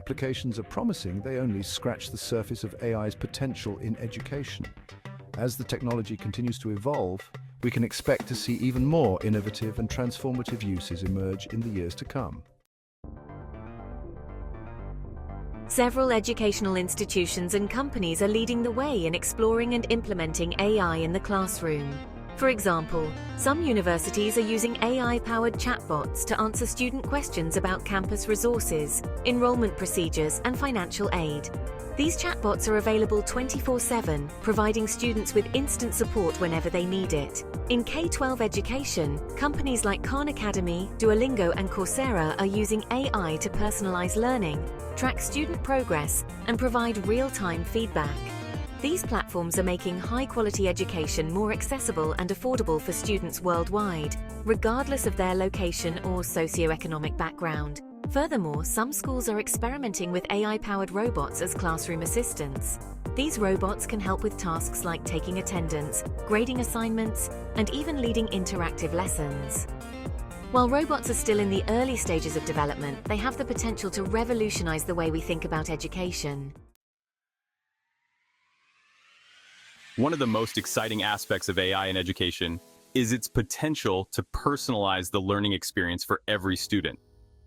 applications are promising, they only scratch the surface of AI's potential in education. As the technology continues to evolve, we can expect to see even more innovative and transformative uses emerge in the years to come. Several educational institutions and companies are leading the way in exploring and implementing AI in the classroom. For example, some universities are using AI-powered chatbots to answer student questions about campus resources, enrollment procedures, and financial aid. These chatbots are available 24/7, providing students with instant support whenever they need it. In K-12 education, companies like Khan Academy, Duolingo, and Coursera are using AI to personalize learning, track student progress, and provide real-time feedback. These platforms are making high-quality education more accessible and affordable for students worldwide, regardless of their location or socioeconomic background. Furthermore, some schools are experimenting with AI-powered robots as classroom assistants. These robots can help with tasks like taking attendance, grading assignments, and even leading interactive lessons. While robots are still in the early stages of development, they have the potential to revolutionize the way we think about education. One of the most exciting aspects of AI in education is its potential to personalize the learning experience for every student.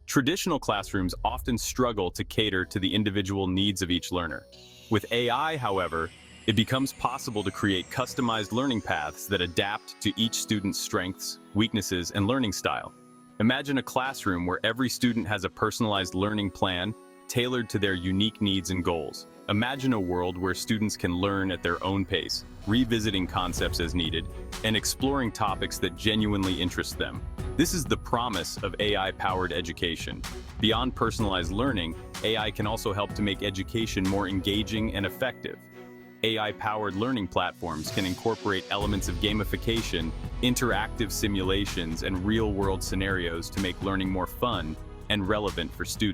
Traditional classrooms often struggle to cater to the individual needs of each learner. With AI, however, it becomes possible to create customized learning paths that adapt to each student's strengths, weaknesses, and learning style. Imagine a classroom where every student has a personalized learning plan tailored to their unique needs and goals. Imagine a world where students can learn at their own pace, revisiting concepts as needed, and exploring topics that genuinely interest them. This is the promise of AI-powered education. Beyond personalized learning, AI can also help to make education more engaging and effective. AI-powered learning platforms can incorporate elements of gamification, interactive simulations, and real-world scenarios to make learning more fun and relevant for students.